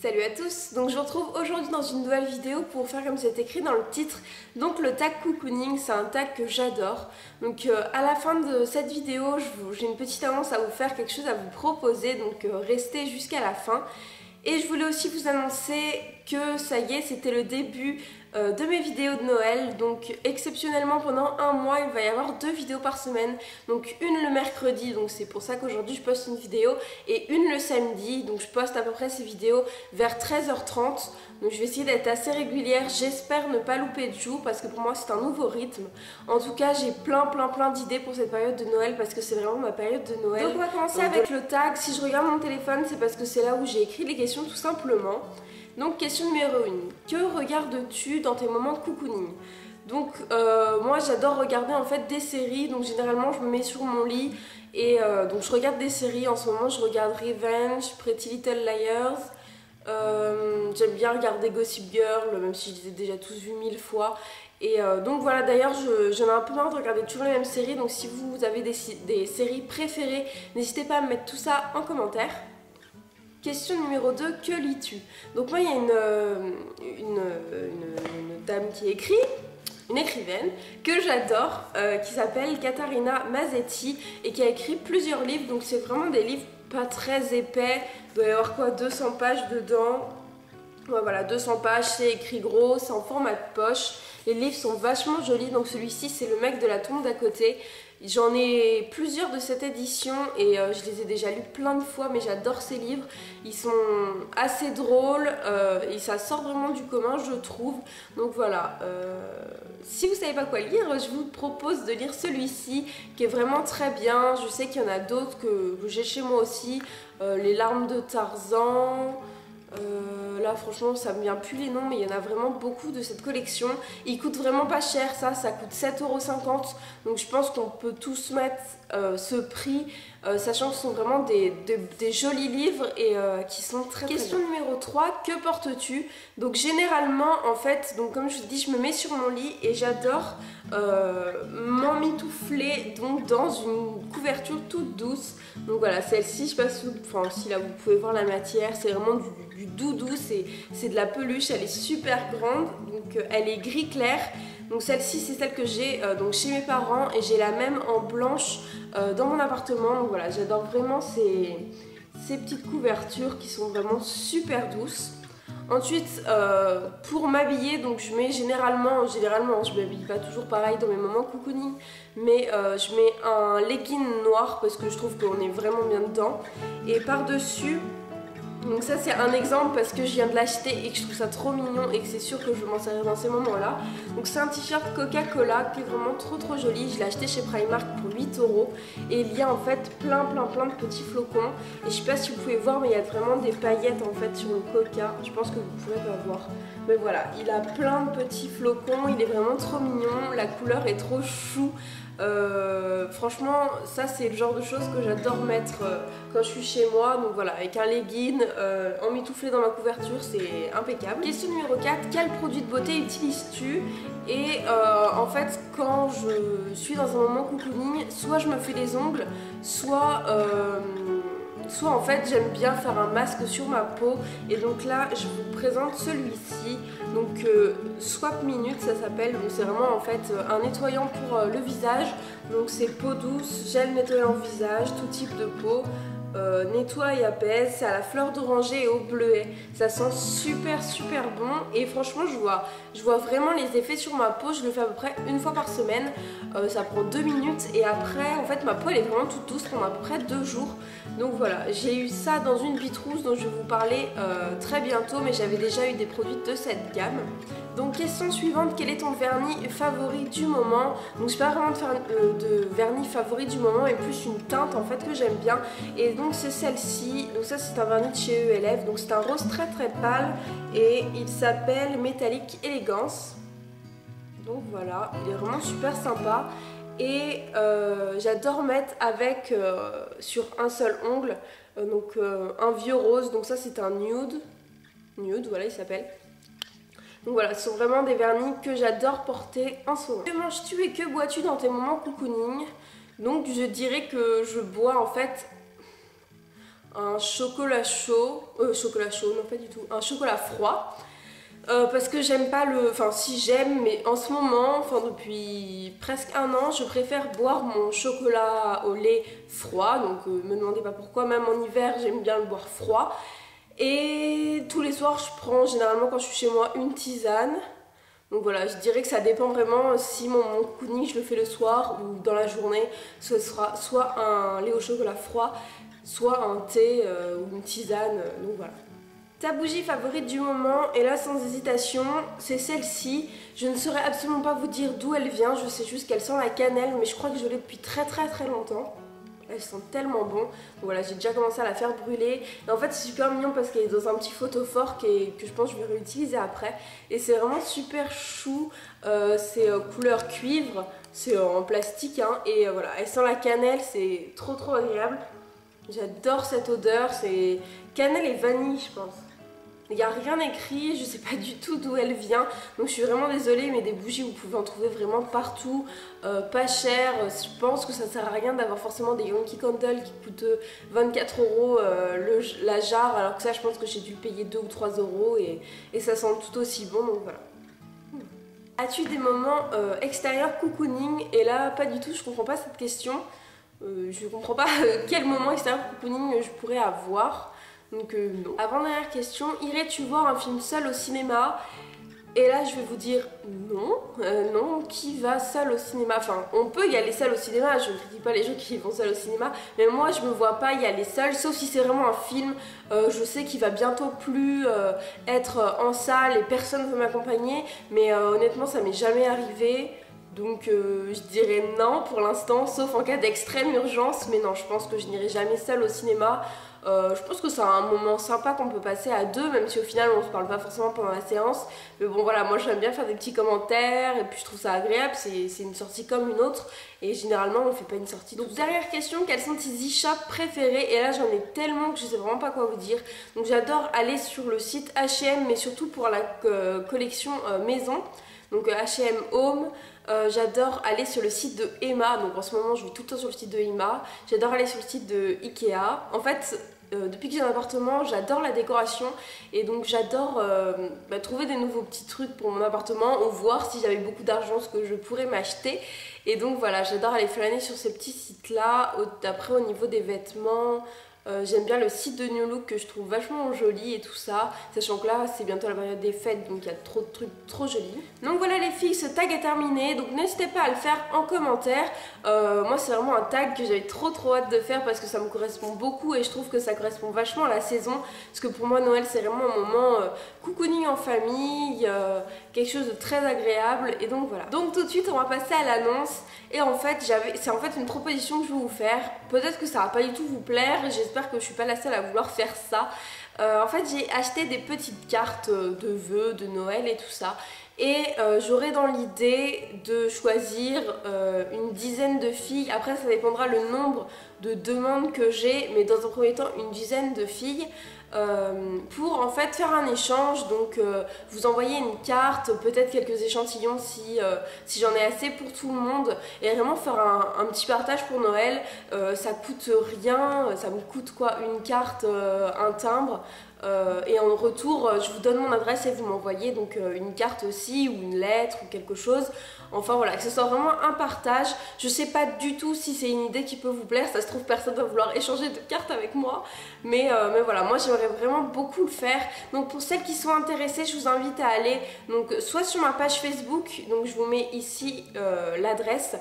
Salut à tous, donc je vous retrouve aujourd'hui dans une nouvelle vidéo pour faire comme c'est écrit dans le titre. Donc le tag cocooning, c'est un tag que j'adore. Donc à la fin de cette vidéo, j'ai une petite annonce à vous faire, quelque chose à vous proposer, donc restez jusqu'à la fin. Et je voulais aussi vous annoncer que ça y est, c'était le début de mes vidéos de Noël. Donc exceptionnellement pendant un mois, il va y avoir 2 vidéos par semaine. Donc une le mercredi, donc c'est pour ça qu'aujourd'hui je poste une vidéo, et une le samedi. Donc je poste à peu près ces vidéos vers 13h30. Donc je vais essayer d'être assez régulière, j'espère ne pas louper de jour parce que pour moi c'est un nouveau rythme. En tout cas j'ai plein d'idées pour cette période de Noël parce que c'est vraiment ma période de Noël. Donc on va commencer avec le tag. Si je regarde mon téléphone, c'est parce que c'est là où j'ai écrit les questions tout simplement. Donc question numéro 1, que regardes-tu dans tes moments de cocooning? Donc moi j'adore regarder en fait des séries, donc généralement je me mets sur mon lit et donc je regarde des séries. En ce moment je regarde Revenge, Pretty Little Liars, j'aime bien regarder Gossip Girl, même si je les ai déjà tous vus 1000 fois. Et donc voilà, d'ailleurs j'en ai un peu marre de regarder toujours les mêmes séries, donc si vous avez des séries préférées, n'hésitez pas à me mettre tout ça en commentaire. Question numéro 2, que lis-tu? Donc moi il y a une dame qui écrit, une écrivaine que j'adore, qui s'appelle Catarina Mazzetti et qui a écrit plusieurs livres. Donc c'est vraiment des livres pas très épais, il doit y avoir quoi, 200 pages dedans. Ouais, voilà, 200 pages, c'est écrit gros, c'est en format de poche. Les livres sont vachement jolis, donc celui-ci c'est le mec de la tombe d'à côté. J'en ai plusieurs de cette édition et je les ai déjà lus plein de fois, mais j'adore ces livres. Ils sont assez drôles et ça sort vraiment du commun, je trouve. Donc voilà, si vous savez pas quoi lire, je vous propose de lire celui-ci qui est vraiment très bien. Je sais qu'il y en a d'autres que j'ai chez moi aussi. Les larmes de Tarzan. Là franchement ça me vient plus les noms, mais il y en a vraiment beaucoup de cette collection. Il coûte vraiment pas cher, ça coûte 7,50 €. Donc je pense qu'on peut tous mettre ce prix, sachant que ce sont vraiment des jolis livres et qui sont très bien. Question numéro 3, que portes-tu? Donc généralement en fait, donc comme je vous dis, je me mets sur mon lit et j'adore m'emmitoufler donc dans une couverture toute douce. Donc voilà, celle-ci, je sais pas si là vous pouvez voir la matière, c'est vraiment du doudou, c'est de la peluche, elle est super grande, donc elle est gris clair. Donc celle-ci c'est celle que j'ai donc chez mes parents et j'ai la même en blanche dans mon appartement. Donc voilà, j'adore vraiment ces petites couvertures qui sont vraiment super douces. Ensuite, pour m'habiller, donc je mets généralement, je m'habille pas toujours pareil dans mes moments cocooning, mais je mets un legging noir parce que je trouve qu'on est vraiment bien dedans. Et par-dessus, donc ça c'est un exemple parce que je viens de l'acheter et que je trouve ça trop mignon et que c'est sûr que je vais m'en servir dans ces moments-là. Donc c'est un t-shirt Coca-Cola qui est vraiment trop joli. Je l'ai acheté chez Primark pour 8 € et il y a en fait plein de petits flocons. Et je sais pas si vous pouvez voir, mais il y a vraiment des paillettes en fait sur le Coca. Je pense que vous pourrez pas voir. Mais voilà, il a plein de petits flocons, il est vraiment trop mignon. La couleur est trop chou. Franchement ça c'est le genre de choses que j'adore mettre quand je suis chez moi. Donc voilà, avec un legging emmitouflé dans ma couverture, c'est impeccable. Question numéro 4, quel produit de beauté utilises-tu? Et en fait quand je suis dans un moment cocooning, soit je me fais les ongles, soit en fait j'aime bien faire un masque sur ma peau. Et donc là je vous présente celui-ci, donc Swap Minute ça s'appelle. Donc c'est vraiment en fait un nettoyant pour le visage. Donc c'est peau douce, gel nettoyant visage, tout type de peau, nettoie et apaise. C'est à la fleur d'oranger et au bleuet. Ça sent super bon et franchement je vois vraiment les effets sur ma peau. Je le fais à peu près une fois par semaine. Ça prend 2 minutes et après en fait ma peau elle est vraiment toute douce pendant à peu près 2 jours. Donc voilà, j'ai eu ça dans une Bitrousse dont je vais vous parler très bientôt, mais j'avais déjà eu des produits de cette gamme. Donc question suivante, quel est ton vernis favori du moment? Donc je n'ai pas vraiment de vernis favori du moment, mais plus une teinte en fait que j'aime bien. Et donc c'est celle-ci, donc ça c'est un vernis de chez ELF, donc c'est un rose très pâle et il s'appelle Metallic Elegance. Donc voilà, il est vraiment super sympa. Et j'adore mettre avec sur un seul ongle donc un vieux rose. Donc ça c'est un nude, voilà il s'appelle. Donc voilà, ce sont vraiment des vernis que j'adore porter en ce moment. Que manges-tu et que bois-tu dans tes moments cocooning? Donc je dirais que je bois en fait un chocolat chaud, non pas du tout, un chocolat froid. Parce que j'aime pas le... Enfin si j'aime, mais en ce moment, enfin depuis presque un an, je préfère boire mon chocolat au lait froid. Donc me demandez pas pourquoi, même en hiver j'aime bien le boire froid. Et tous les soirs je prends généralement quand je suis chez moi une tisane. Donc voilà, je dirais que ça dépend vraiment si mon cocooning je le fais le soir ou dans la journée. Ce sera soit un lait au chocolat froid, soit un thé ou une tisane. Donc voilà. Ta bougie favorite du moment, et là sans hésitation, c'est celle-ci. Je ne saurais absolument pas vous dire d'où elle vient, je sais juste qu'elle sent la cannelle, mais je crois que je l'ai depuis très longtemps. Elle sent tellement bon. Donc voilà, j'ai déjà commencé à la faire brûler. Et en fait c'est super mignon parce qu'elle est dans un petit photophore que je pense que je vais réutiliser après. Et c'est vraiment super chou, c'est couleur cuivre, c'est en plastique hein. Et voilà, elle sent la cannelle, c'est trop agréable. J'adore cette odeur, c'est cannelle et vanille je pense. Il n'y a rien écrit, je sais pas du tout d'où elle vient, donc je suis vraiment désolée, mais des bougies vous pouvez en trouver vraiment partout, pas cher. Je pense que ça sert à rien d'avoir forcément des Yankee Candle qui coûtent 24 € la jarre, alors que ça je pense que j'ai dû payer 2 ou 3 € et ça sent tout aussi bon, donc voilà. As-tu des moments extérieurs cocooning? Et là pas du tout, je comprends pas cette question. Je comprends pas quel moment extérieur cocooning je pourrais avoir. Donc non. Avant-dernière question, irais-tu voir un film seul au cinéma? Et là je vais vous dire non, non, qui va seul au cinéma? Enfin, on peut y aller seul au cinéma, je ne critique pas les gens qui vont seul au cinéma, mais moi je me vois pas y aller seul, sauf si c'est vraiment un film, je sais qu'il va bientôt plus être en salle et personne ne veut m'accompagner, mais honnêtement ça m'est jamais arrivé. Donc je dirais non pour l'instant, sauf en cas d'extrême urgence, mais non, je pense que je n'irai jamais seule au cinéma. Je pense que c'est un moment sympa qu'on peut passer à deux, même si au final on se parle pas forcément pendant la séance. Mais bon voilà, moi j'aime bien faire des petits commentaires et puis je trouve ça agréable, c'est une sortie comme une autre. Et généralement on fait pas une sortie. Donc dernière question, quelles sont tes e-shops préférés? Et là j'en ai tellement que je sais vraiment pas quoi vous dire. Donc j'adore aller sur le site H&M, mais surtout pour la collection maison. Donc H&M Home, j'adore aller sur le site de Emma, donc en ce moment je vais tout le temps sur le site de Emma, j'adore aller sur le site de Ikea. En fait, depuis que j'ai un appartement, j'adore la décoration et donc j'adore trouver des nouveaux petits trucs pour mon appartement ou voir si j'avais beaucoup d'argent ce que je pourrais m'acheter. Et donc voilà, j'adore aller flâner sur ces petits sites là. Après au niveau des vêtements, j'aime bien le site de New Look que je trouve vachement joli et tout ça, sachant que là c'est bientôt la période des fêtes donc il y a trop de trucs trop jolis. Donc voilà les filles, ce tag est terminé, donc n'hésitez pas à le faire en commentaire. Moi c'est vraiment un tag que j'avais trop hâte de faire parce que ça me correspond beaucoup et je trouve que ça correspond vachement à la saison, parce que pour moi Noël c'est vraiment un moment cocooning en famille, quelque chose de très agréable. Et donc voilà, donc tout de suite on va passer à l'annonce. Et en fait c'est en fait une proposition que je vais vous faire, peut-être que ça va pas du tout vous plaire, j'espère que je suis pas la seule à vouloir faire ça. En fait j'ai acheté des petites cartes de vœux, de Noël et tout ça. Et j'aurais dans l'idée de choisir une dizaine de filles. Après ça dépendra le nombre de demandes que j'ai, mais dans un premier temps une dizaine de filles pour en fait faire un échange. Donc vous envoyez une carte, peut-être quelques échantillons si j'en ai assez pour tout le monde, et vraiment faire un petit partage pour Noël. Ça coûte rien, ça me coûte quoi, une carte, un timbre. Et en retour je vous donne mon adresse et vous m'envoyez donc une carte aussi ou une lettre ou quelque chose. Enfin voilà, que ce soit vraiment un partage. Je sais pas du tout si c'est une idée qui peut vous plaire, ça se trouve personne va vouloir échanger de cartes avec moi, mais voilà, moi j'aimerais vraiment beaucoup le faire. Donc pour celles qui sont intéressées, je vous invite à aller donc soit sur ma page Facebook, donc je vous mets ici l'adresse,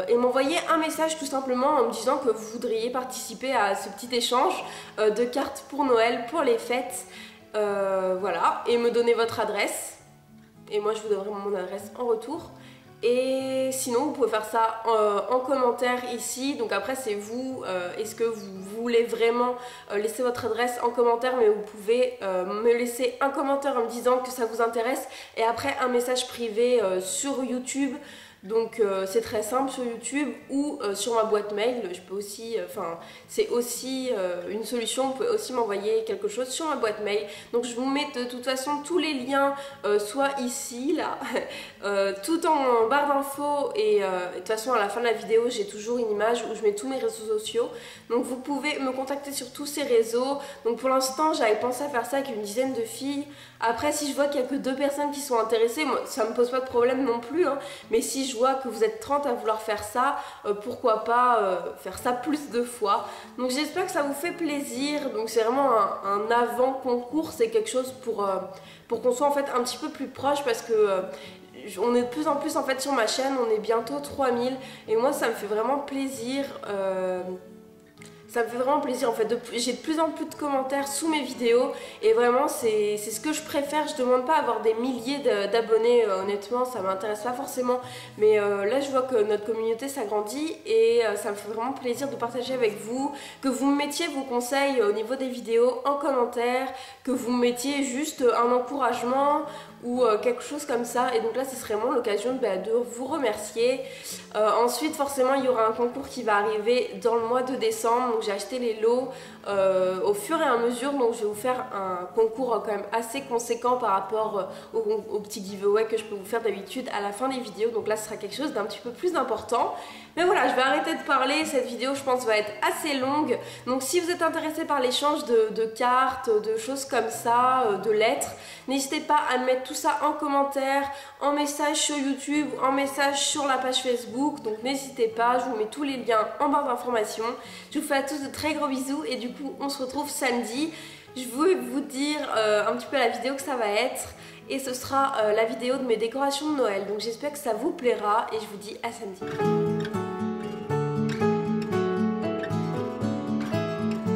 et m'envoyer un message tout simplement en me disant que vous voudriez participer à ce petit échange de cartes pour Noël, pour les fêtes, voilà, et me donner votre adresse et moi je vous donnerai mon adresse en retour. Et sinon vous pouvez faire ça en commentaire ici. Donc après c'est vous, est-ce que vous voulez vraiment laisser votre adresse en commentaire, mais vous pouvez me laisser un commentaire en me disant que ça vous intéresse et après un message privé sur YouTube Donc c'est très simple sur YouTube ou sur ma boîte mail. Je peux aussi, c'est aussi une solution. Vous pouvez aussi m'envoyer quelque chose sur ma boîte mail. Donc je vous mets de toute façon tous les liens, soit ici, là, tout en barre d'infos. Et de toute façon à la fin de la vidéo, j'ai toujours une image où je mets tous mes réseaux sociaux. Donc vous pouvez me contacter sur tous ces réseaux. Donc pour l'instant, j'avais pensé à faire ça avec une dizaine de filles. Après, si je vois qu'il n'y a que 2 personnes qui sont intéressées, moi, ça me pose pas de problème non plus, hein. Mais si je vois que vous êtes 30 à vouloir faire ça, pourquoi pas faire ça plus de fois. Donc j'espère que ça vous fait plaisir. Donc c'est vraiment un avant-concours, c'est quelque chose pour qu'on soit en fait un petit peu plus proche, parce que on est de plus en plus en fait sur ma chaîne, on est bientôt 3000 et moi ça me fait vraiment plaisir. Ça me fait vraiment plaisir en fait, j'ai de plus en plus de commentaires sous mes vidéos et vraiment c'est ce que je préfère. Je demande pas à avoir des milliers d'abonnés, honnêtement ça m'intéresse pas forcément, mais là je vois que notre communauté s'agrandit et ça me fait vraiment plaisir de partager avec vous, que vous me mettiez vos conseils au niveau des vidéos en commentaire, que vous me mettiez juste un encouragement ou quelque chose comme ça. Et donc là ce serait vraiment l'occasion de vous remercier. Ensuite forcément il y aura un concours qui va arriver dans le mois de décembre. Donc j'ai acheté les lots au fur et à mesure, donc je vais vous faire un concours quand même assez conséquent par rapport au petit giveaway que je peux vous faire d'habitude à la fin des vidéos. Donc là ce sera quelque chose d'un petit peu plus important. Mais voilà, je vais arrêter de parler, cette vidéo je pense va être assez longue. Donc si vous êtes intéressé par l'échange de cartes, de choses comme ça, de lettres, n'hésitez pas à mettre tout ça en commentaire, en message sur YouTube, en message sur la page Facebook. Donc n'hésitez pas, je vous mets tous les liens en barre d'informations. Je vous fais à tous de très gros bisous et du coup on se retrouve samedi. Je vais vous dire un petit peu la vidéo que ça va être. Et ce sera la vidéo de mes décorations de Noël. Donc j'espère que ça vous plaira et je vous dis à samedi.